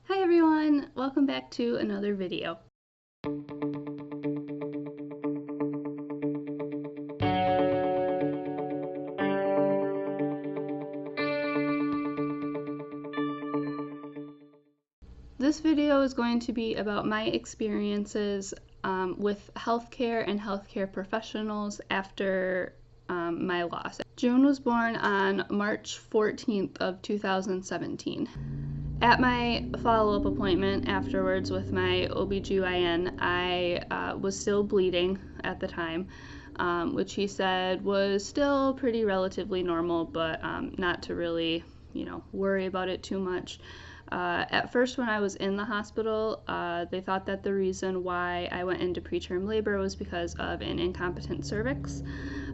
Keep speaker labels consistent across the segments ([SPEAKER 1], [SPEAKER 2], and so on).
[SPEAKER 1] Hi everyone, welcome back to another video. This video is going to be about my experiences with healthcare and healthcare professionals after my loss. June was born on March 14th of 2017. At my follow-up appointment afterwards with my OBGYN, I was still bleeding at the time, which he said was still pretty relatively normal, but not to really, worry about it too much. At first, when I was in the hospital, they thought that the reason why I went into preterm labor was because of an incompetent cervix.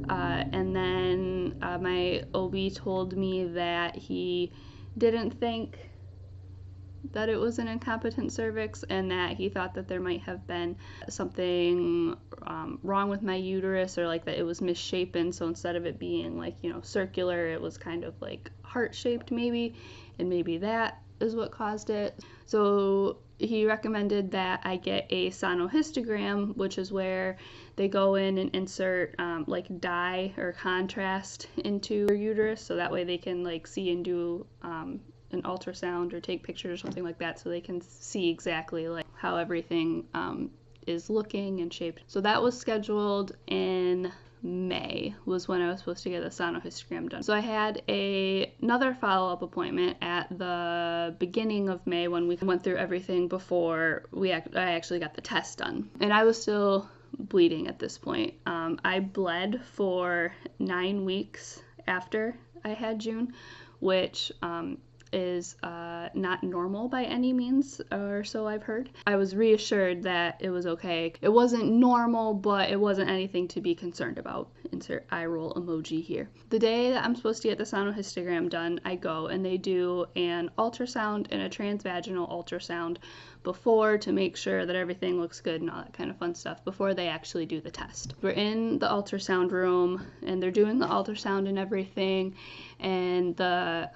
[SPEAKER 1] And then my OB told me that he didn't think that it was an incompetent cervix and that he thought that there might have been something wrong with my uterus, or like that it was misshapen. So instead of it being like, circular, it was kind of like heart-shaped maybe, and maybe that is what caused it. So he recommended that I get a sonohystogram, which is where they go in and insert like dye or contrast into your uterus, so that way they can like see and do an ultrasound or take pictures or something like that, so they can see exactly like how everything is looking and shaped. So that was scheduled in May, was when I was supposed to get a sonohystogram done. So I had another follow-up appointment at the beginning of May when we went through everything before I actually got the test done. And I was still bleeding at this point. I bled for 9 weeks after I had June, which is not normal by any means, or so I've heard. I was reassured that it was okay. It wasn't normal, but it wasn't anything to be concerned about. Insert eye roll emoji here. The day that I'm supposed to get the sonohystogram done, I go and they do an ultrasound and a transvaginal ultrasound before, to make sure that everything looks good and all that kind of fun stuff, before they actually do the test. We're in the ultrasound room and they're doing the ultrasound and everything, and the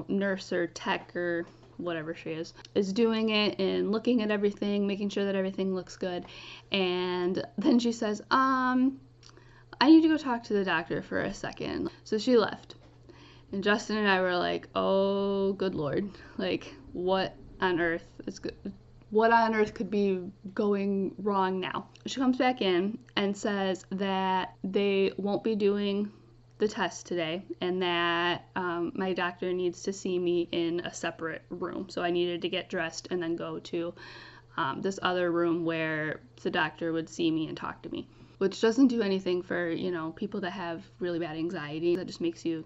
[SPEAKER 1] nurse or tech or whatever she is doing it and looking at everything, making sure that everything looks good. And then she says, I need to go talk to the doctor for a second. So she left. And Justin and I were like, oh, good Lord. Like, what on earth could be going wrong now? She comes back in and says that they won't be doing the test today, and that my doctor needs to see me in a separate room. So I needed to get dressed and then go to this other room where the doctor would see me and talk to me, which doesn't do anything for, people that have really bad anxiety. That just makes you,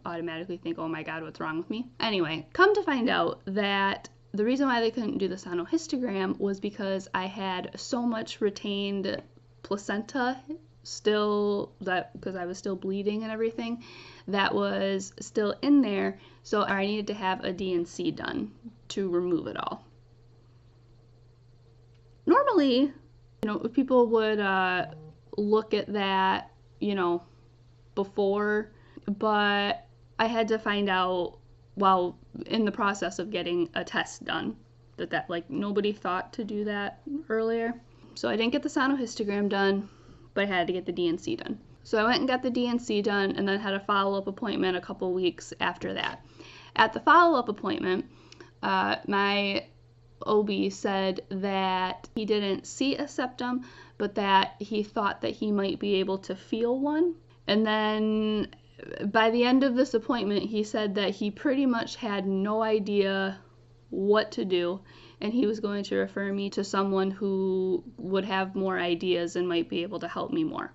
[SPEAKER 1] automatically think, oh my God, what's wrong with me? Anyway, come to find out that the reason why they couldn't do the sonohystogram was because I had so much retained placenta still, that because I was still bleeding and everything, that was still in there. So I needed to have a D&C done to remove it all. Normally, people would look at that, before, but I had to find out while in the process of getting a test done that like nobody thought to do that earlier. So I didn't get the sonohystogram done, but I had to get the D&C done. So I went and got the D&C done, and then had a follow-up appointment a couple weeks after that. At the follow-up appointment, my OB said that he didn't see a septum, but that he thought that he might be able to feel one. And then by the end of this appointment, he said that he pretty much had no idea what to do, and he was going to refer me to someone who would have more ideas and might be able to help me more.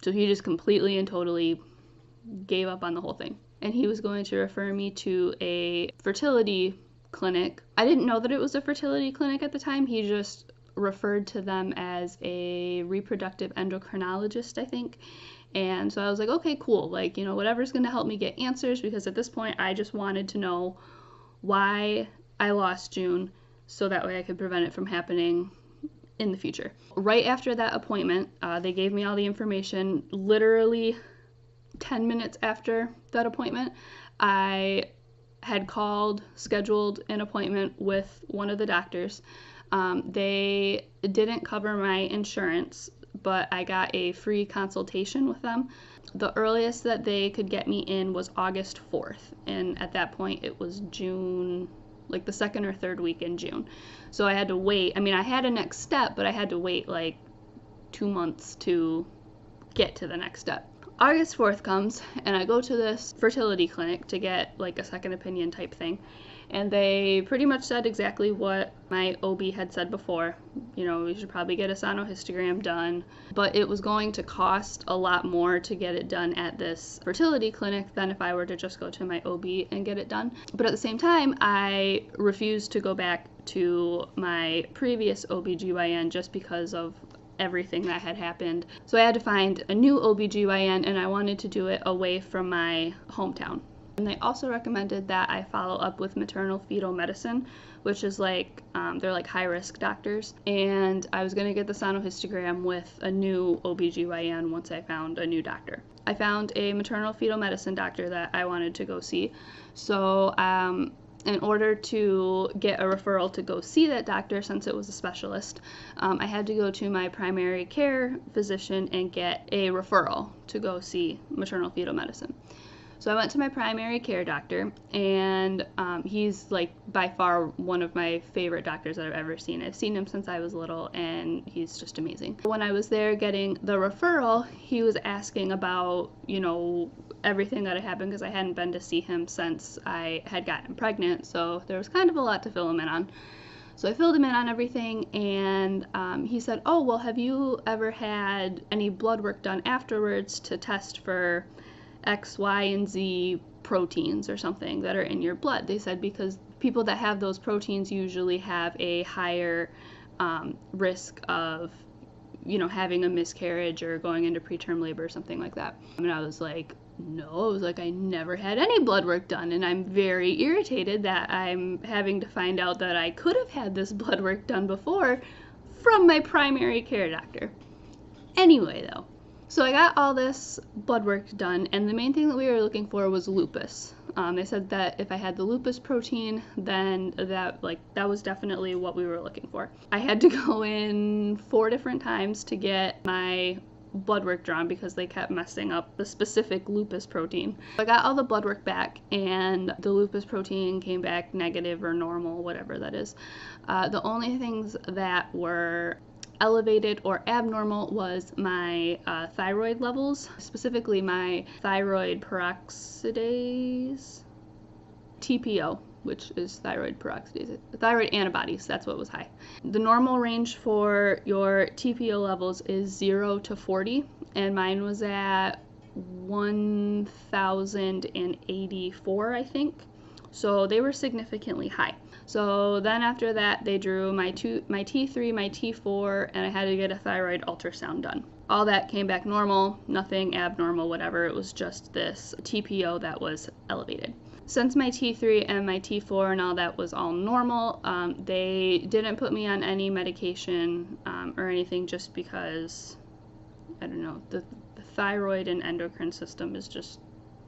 [SPEAKER 1] So he just completely and totally gave up on the whole thing. And he was going to refer me to a fertility clinic. I didn't know that it was a fertility clinic at the time. He just referred to them as a reproductive endocrinologist, I think. And so I was like, okay, cool. Like, whatever's going to help me get answers, because at this point I just wanted to know why I lost June, so that way I could prevent it from happening in the future. Right after that appointment, they gave me all the information. Literally 10 minutes after that appointment, I had scheduled an appointment with one of the doctors. They didn't cover my insurance, but I got a free consultation with them. The earliest that they could get me in was August 4th, and at that point it was June, like the second or third week in June. So I had to wait. I mean, I had a next step, but I had to wait like 2 months to get to the next step. August 4th comes, and I go to this fertility clinic to get like a second opinion type thing. And they pretty much said exactly what my OB had said before. You know, we should probably get a sonohystogram done. But it was going to cost a lot more to get it done at this fertility clinic than if I were to just go to my OB and get it done. But at the same time, I refused to go back to my previous OBGYN just because of everything that had happened. So I had to find a new OBGYN, and I wanted to do it away from my hometown. And they also recommended that I follow up with maternal fetal medicine, which is like, they're like high-risk doctors. And I was going to get the sonohystogram with a new OBGYN once I found a new doctor. I found a maternal fetal medicine doctor that I wanted to go see. So in order to get a referral to go see that doctor, since it was a specialist, I had to go to my primary care physician and get a referral to go see maternal fetal medicine. So I went to my primary care doctor, and he's like by far one of my favorite doctors that I've ever seen. I've seen him since I was little, and he's just amazing. When I was there getting the referral, he was asking about, you know, everything that had happened, because I hadn't been to see him since I had gotten pregnant, so there was kind of a lot to fill him in on. So I filled him in on everything, and he said, oh, well, have you ever had any blood work done afterwards to test for X, Y, and Z proteins or something that are in your blood? They said because people that have those proteins usually have a higher risk of, you know, having a miscarriage or going into preterm labor or something like that. And I was like, no, I was like, I never had any blood work done, and I'm very irritated that I'm having to find out that I could have had this blood work done before from my primary care doctor. Anyway, though, so I got all this blood work done, and the main thing that we were looking for was lupus. They said that if I had the lupus protein, then that was definitely what we were looking for. I had to go in 4 different times to get my blood work drawn because they kept messing up the specific lupus protein. I got all the blood work back, and the lupus protein came back negative or normal, whatever that is. The only things that were elevated or abnormal was my thyroid levels, specifically my thyroid peroxidase, TPO, which is thyroid peroxidase, thyroid antibodies, that's what was high. The normal range for your TPO levels is 0 to 40, and mine was at 1,084, I think. So they were significantly high. So then after that, they drew my T3, my T4, and I had to get a thyroid ultrasound done. All that came back normal, nothing abnormal, whatever. It was just this TPO that was elevated. Since my T3 and my T4 and all that was all normal, they didn't put me on any medication or anything, just because, I don't know, the thyroid and endocrine system is just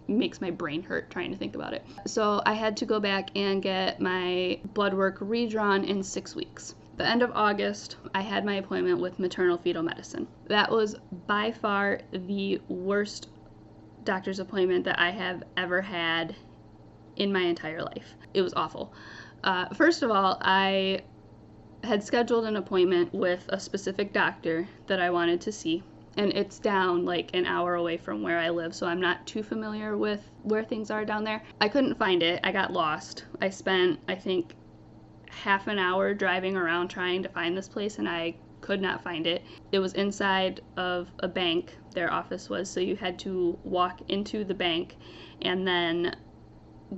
[SPEAKER 1] makes my brain hurt trying to think about it. So I had to go back and get my blood work redrawn in 6 weeks. The end of August, I had my appointment with maternal fetal medicine. That was by far the worst doctor's appointment that I have ever had in my entire life. It was awful. First of all, I had scheduled an appointment with a specific doctor that I wanted to see, and it's down like an hour away from where I live, so I'm not too familiar with where things are down there. I couldn't find it. I got lost. I spent, I think, half an hour driving around trying to find this place, and I could not find it. It was inside of a bank, their office was, so you had to walk into the bank and then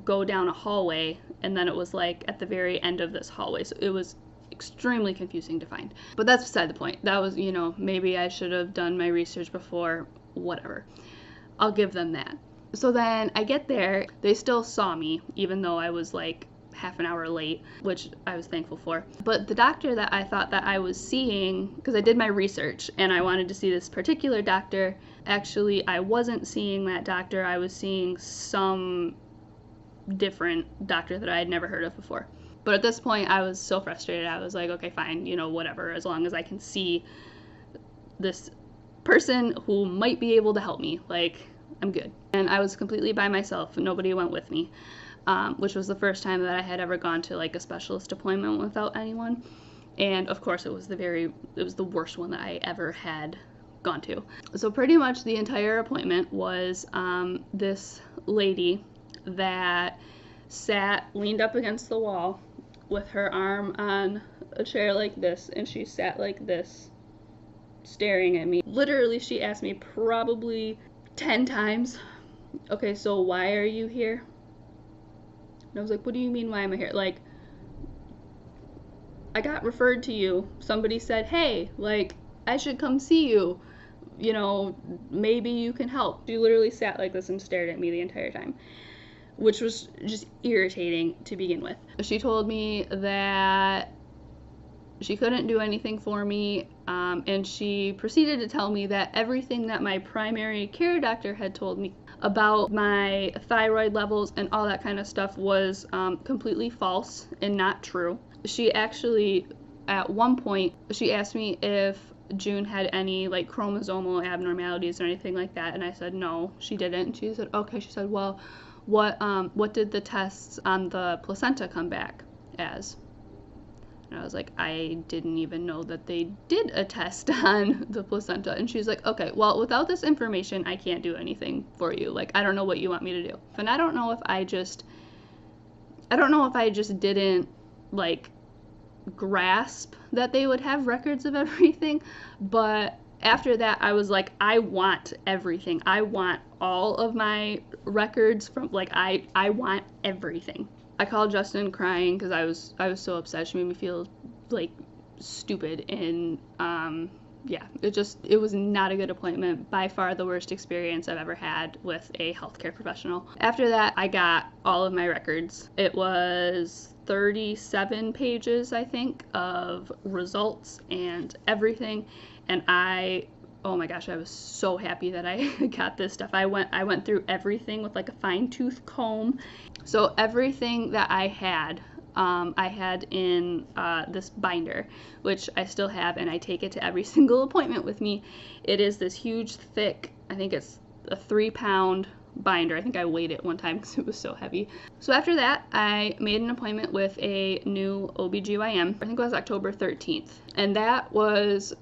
[SPEAKER 1] go down a hallway, and then it was like at the very end of this hallway, so it was extremely confusing to find. But that's beside the point. That was, you know, maybe I should have done my research before, whatever. I'll give them that. So then I get there, they still saw me, even though I was like half an hour late, which I was thankful for. But the doctor that I thought that I was seeing, because I did my research and I wanted to see this particular doctor, actually I wasn't seeing that doctor. I was seeing some different doctor that I had never heard of before. But at this point, I was so frustrated. I was like, okay, fine, whatever, as long as I can see this person who might be able to help me, like, I'm good. And I was completely by myself. Nobody went with me, which was the first time that I had ever gone to like a specialist appointment without anyone. And of course, it was the worst one that I ever had gone to. So pretty much the entire appointment was this lady that leaned up against the wall with her arm on a chair like this, and she sat like this, staring at me. Literally, she asked me probably 10 times, okay, so why are you here? And I was like, what do you mean, why am I here? Like, I got referred to you. Somebody said, hey, like, I should come see you. Maybe you can help. She literally sat like this and stared at me the entire time, which was just irritating to begin with. She told me that she couldn't do anything for me, and she proceeded to tell me that everything that my primary care doctor had told me about my thyroid levels and all that kind of stuff was completely false and not true. She actually, at one point, she asked me if June had any like chromosomal abnormalities or anything like that, and I said no, she didn't. And she said, okay. She said, well, what did the tests on the placenta come back as? And I was like, I didn't even know that they did a test on the placenta. And she's like, okay, well, without this information, I can't do anything for you. Like, I don't know what you want me to do. And I don't know if I just didn't like grasp that they would have records of everything. But after that, I was like, I want everything. I want all of my records from, like, I want everything. I called Justin crying because I was so upset. She made me feel like stupid, and yeah, it was not a good appointment. By far the worst experience I've ever had with a healthcare professional. After that, I got all of my records. It was 37 pages, I think, of results and everything, and oh my gosh, I was so happy that I got this stuff. I went through everything with like a fine-tooth comb. So everything that I had in this binder, which I still have, and I take it to every single appointment with me. It is this huge, thick, I think it's a 3-pound binder. I think I weighed it one time because it was so heavy. So after that, I made an appointment with a new OBGYN. I think it was October 13th. And that was,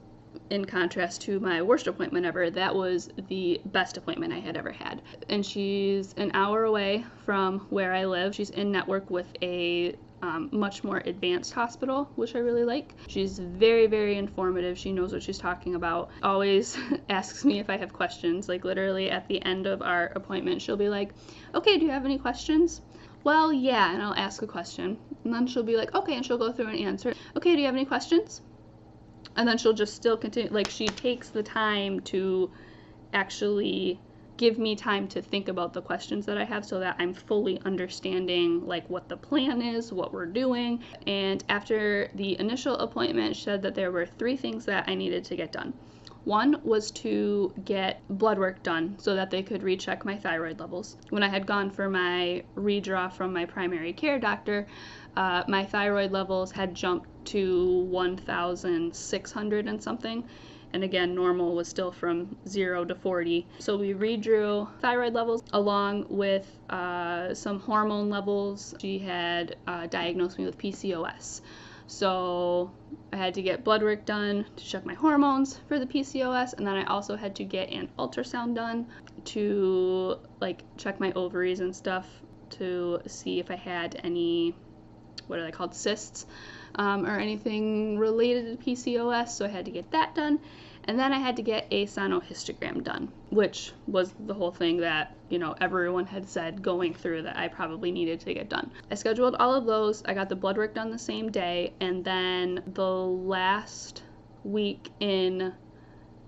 [SPEAKER 1] in contrast to my worst appointment ever, that was the best appointment I had ever had. And she's an hour away from where I live. She's in network with a much more advanced hospital, which I really like. She's very, very informative. She knows what she's talking about. Always asks me if I have questions. Like, literally at the end of our appointment, she'll be like, okay, do you have any questions? Well, yeah, and I'll ask a question. And then she'll be like, okay, and she'll go through and answer. Okay, do you have any questions? And then she'll just still continue. Like, she takes the time to actually give me time to think about the questions that I have so that I'm fully understanding like what the plan is, what we're doing. And after the initial appointment, she said that there were 3 things that I needed to get done. One was to get blood work done so that they could recheck my thyroid levels. When I had gone for my redraw from my primary care doctor, my thyroid levels had jumped to 1,600 and something. And again, normal was still from 0 to 40. So we redrew thyroid levels along with some hormone levels. She had diagnosed me with PCOS. So I had to get blood work done to check my hormones for the PCOS, and then I also had to get an ultrasound done to like check my ovaries and stuff to see if I had any, what are they called, cysts or anything related to PCOS. So I had to get that done. And then I had to get a sonohystogram done, which was the whole thing that, everyone had said going through that I probably needed to get done. I scheduled all of those. I got the blood work done the same day. And then the last week in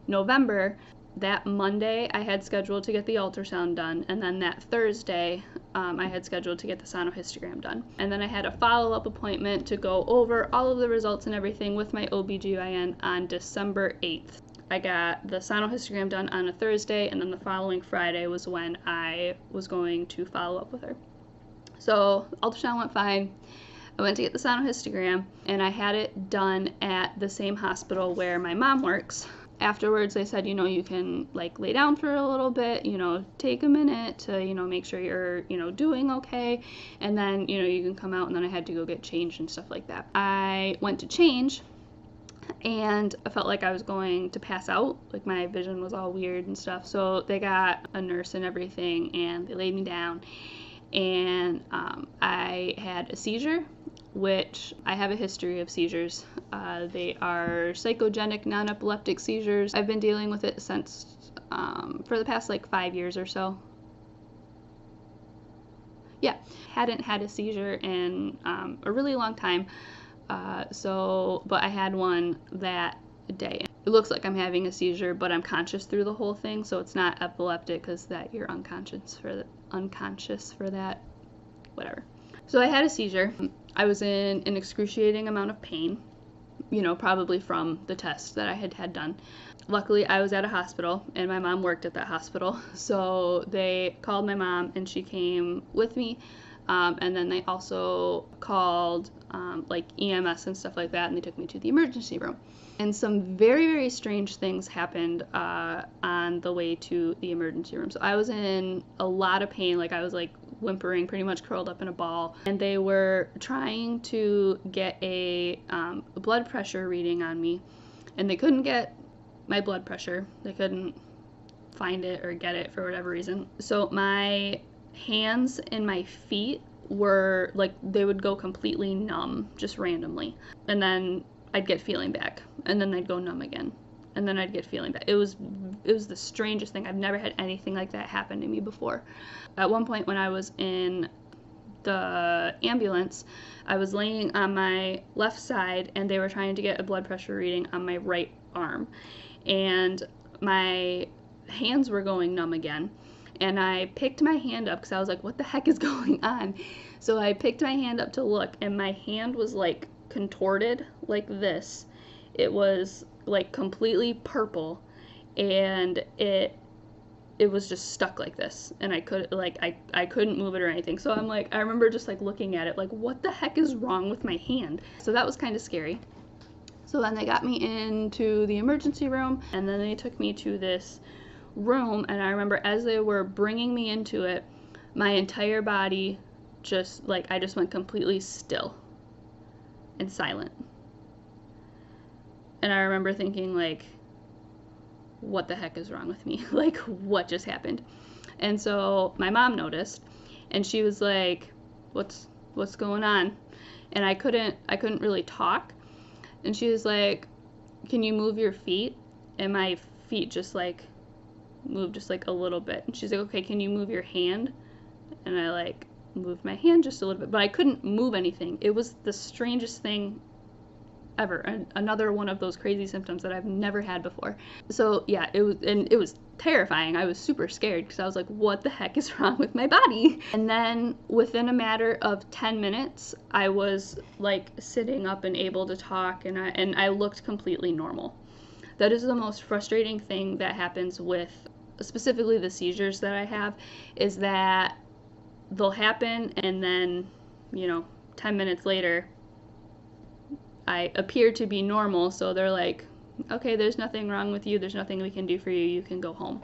[SPEAKER 1] November, that Monday, I had scheduled to get the ultrasound done. And then that Thursday, I had scheduled to get the sonohystogram done. And then I had a follow-up appointment to go over all of the results and everything with my OBGYN on December 8th. I got the sonohystogram done on a Thursday, and then the following Friday was when I was going to follow up with her. So ultrasound went fine. I went to get the sonohystogram, and I had it done at the same hospital where my mom works. Afterwards, they said, you can like lay down for a little bit, take a minute to, make sure you're, doing okay. And then, you can come out. And then I had to go get changed and stuff like that. I went to change, and I felt like I was going to pass out. Like my vision was all weird and stuff. So they got a nurse and everything, and they laid me down. And I had a seizure, which I have a history of seizures. They are psychogenic non-epileptic seizures. I've been dealing with it since for the past like 5 years or so. Yeah, hadn't had a seizure in a really long time. But I had one that day. It looks like I'm having a seizure, but I'm conscious through the whole thing, so it's not epileptic because that you're unconscious for that, whatever. So I had a seizure. I was in an excruciating amount of pain, probably from the test that I had done. Luckily, I was at a hospital, and my mom worked at that hospital, so they called my mom, and she came with me. And then they also called like EMS and stuff like that, and they took me to the emergency room. And some very, very strange things happened on the way to the emergency room. So I was in a lot of pain, like I was like whimpering, pretty much curled up in a ball. And they were trying to get a blood pressure reading on me, and they couldn't get my blood pressure. They couldn't find it or get it for whatever reason. So my hands and my feet were like, they would go completely numb just randomly, and then I'd get feeling back, and then they'd go numb again, and then I'd get feeling back. It was the strangest thing. I've never had anything like that happen to me before. At one point when I was in the ambulance, I was laying on my left side, and they were trying to get a blood pressure reading on my right arm, and my hands were going numb again. And I picked my hand up because I was like, what the heck is going on? So I picked my hand up to look, and my hand was like contorted like this. It was like completely purple, and it was just stuck like this, and I couldn't move it or anything. So I'm like, I remember just like looking at it like, what the heck is wrong with my hand? So that was kind of scary. So then they got me into the emergency room, and then they took me to this room, and I remember as they were bringing me into it, my entire body I just went completely still and silent. And I remember thinking, like, what the heck is wrong with me? Like, what just happened? And so my mom noticed, and she was like, what's going on? And I couldn't really talk. And she was like, can you move your feet? And my feet just like moved just like a little bit. And she's like, okay, can you move your hand? And I like moved my hand just a little bit, but I couldn't move anything. It was the strangest thing ever. Another one of those crazy symptoms that I've never had before. So yeah, it was terrifying. I was super scared because I was like, what the heck is wrong with my body? And then within a matter of 10 minutes, I was like sitting up and able to talk, and I looked completely normal. That is the most frustrating thing that happens with specifically the seizures that I have, is that they'll happen, and then 10 minutes later I appear to be normal, so they're like, okay, there's nothing wrong with you, there's nothing we can do for you, you can go home.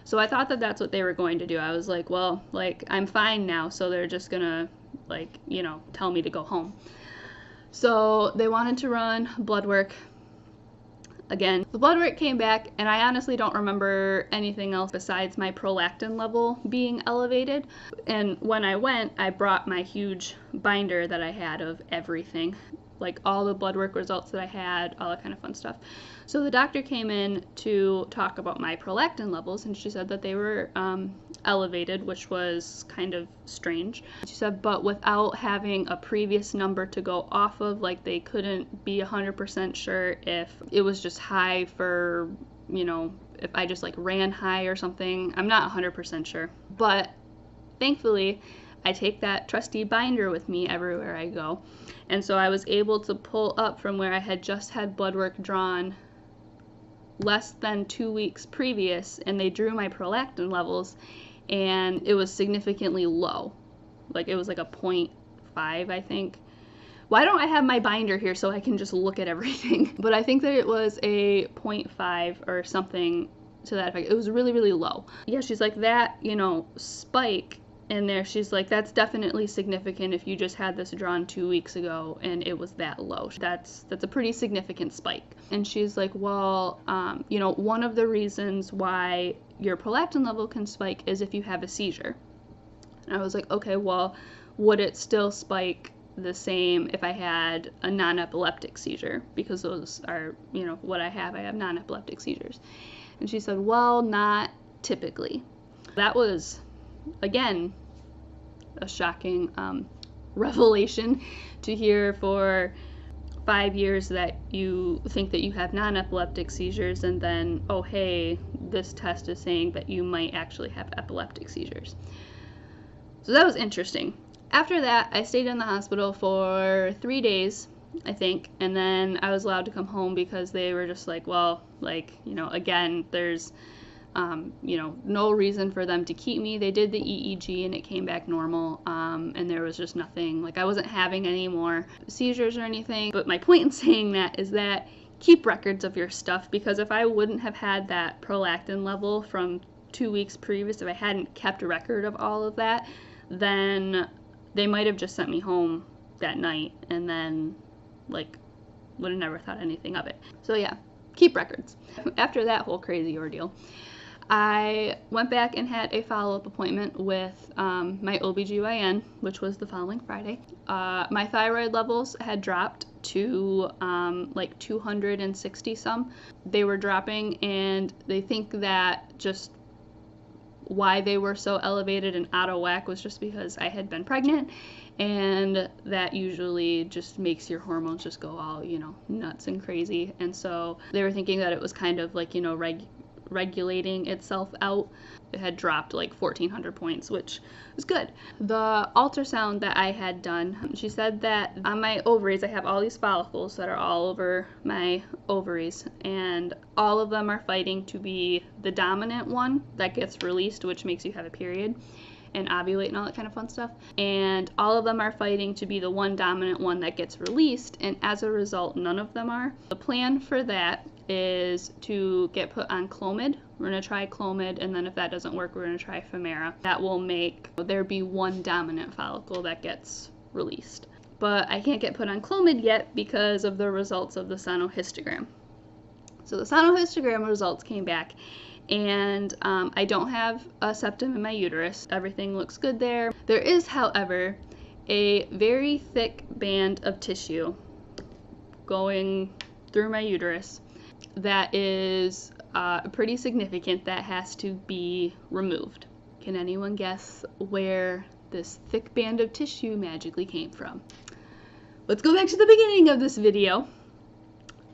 [SPEAKER 1] So I thought that that's what they were going to do. I was like, well, like, I'm fine now, so they're just gonna like, tell me to go home. So they wanted to run blood work again. The blood work came back, and I honestly don't remember anything else besides my prolactin level being elevated. And when I went, I brought my huge binder that I had of everything, like all the blood work results that I had, all that kind of fun stuff. So the doctor came in to talk about my prolactin levels, and she said that they were elevated, which was kind of strange. She said, but without having a previous number to go off of, like they couldn't be 100% sure if it was just high for, if I just like ran high or something. I'm not 100% sure. But thankfully, I take that trusty binder with me everywhere I go. And so I was able to pull up from where I had just had blood work drawn less than 2 weeks previous, and they drew my prolactin levels, and it was significantly low. Like it was like a 0.5, I think. Why don't I have my binder here so I can just look at everything? But I think that it was a 0.5 or something to that effect. It was really, really low. Yeah, she's like, that, you know, spike in there, she's like, that's definitely significant if you just had this drawn 2 weeks ago and it was that low. That's a pretty significant spike. And she's like, well, you know, one of the reasons why your prolactin level can spike is if you have a seizure. And I was like, okay, well, would it still spike the same if I had a non-epileptic seizure? Because those are, you know, what I have. I have non-epileptic seizures. And she said, well, not typically. That was, again, a shocking revelation to hear for 5 years that you think that you have non-epileptic seizures, and then, oh, hey, this test is saying that you might actually have epileptic seizures. So that was interesting. After that, I stayed in the hospital for 3 days, I think, and then I was allowed to come home because they were just like, well, like, you know, again, there's, you know, no reason for them to keep me. They did the EEG and it came back normal, and there was just nothing, like I wasn't having any more seizures or anything. But my point in saying that is that keep records of your stuff, because if I wouldn't have had that prolactin level from 2 weeks previous, if I hadn't kept a record of all of that, then they might have just sent me home that night and then like would have never thought anything of it. So yeah, keep records. After that whole crazy ordeal, I went back and had a follow-up appointment with my OBGYN, which was the following Friday. My thyroid levels had dropped to like 260 some. They were dropping, and they think that just why they were so elevated and out of whack was just because I had been pregnant, and that usually just makes your hormones just go all, you know, nuts and crazy. And so they were thinking that it was kind of like, you know, regulating itself out. It had dropped like 1,400 points, which was good. The ultrasound that I had done, she said that on my ovaries, I have all these follicles that are all over my ovaries, and all of them are fighting to be the dominant one that gets released, which makes you have a period and ovulate and all that kind of fun stuff. And all of them are fighting to be the one dominant one that gets released, and as a result, none of them are. The plan for that is to get put on Clomid. We're going to try Clomid, and then if that doesn't work, we're going to try Femara. That will make there be one dominant follicle that gets released. But I can't get put on Clomid yet because of the results of the sonohystogram. So the sonohystogram results came back, and I don't have a septum in my uterus. Everything looks good there. There is, however, a very thick band of tissue going through my uterus that is pretty significant, that has to be removed. Can anyone guess where this thick band of tissue magically came from? Let's go back to the beginning of this video,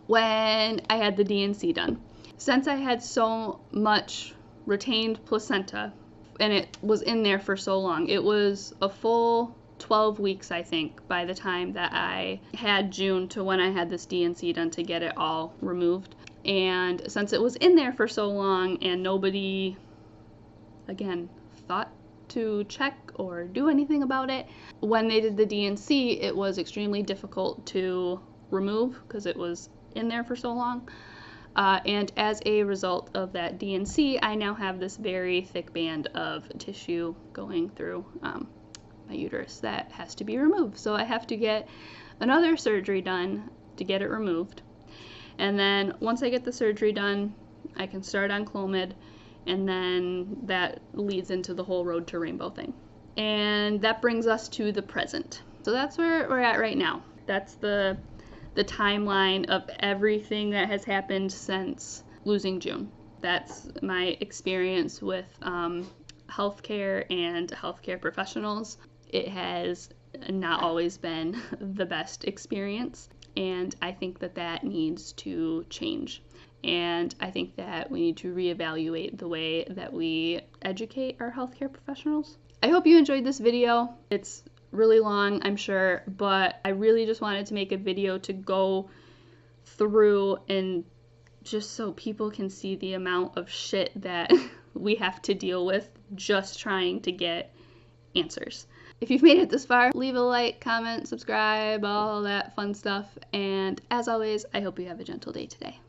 [SPEAKER 1] when I had the D&C done. Since I had so much retained placenta, and it was in there for so long, it was a full 12 weeks, I think, by the time that I had June to when I had this D&C done to get it all removed. And since it was in there for so long and nobody, again, thought to check or do anything about it, when they did the D&C, it was extremely difficult to remove because it was in there for so long. And as a result of that D&C, I now have this very thick band of tissue going through my uterus that has to be removed. So I have to get another surgery done to get it removed. And then once I get the surgery done, I can start on Clomid, and then that leads into the whole Road to Rainbow thing. And that brings us to the present. So that's where we're at right now. That's the timeline of everything that has happened since losing June. That's my experience with healthcare and healthcare professionals. It has not always been the best experience, and I think that that needs to change. And I think that we need to reevaluate the way that we educate our healthcare professionals. I hope you enjoyed this video. It's really long, I'm sure, but I really just wanted to make a video to go through and just so people can see the amount of shit that we have to deal with just trying to get answers. If you've made it this far, leave a like, comment, subscribe, all that fun stuff. And as always, I hope you have a gentle day today.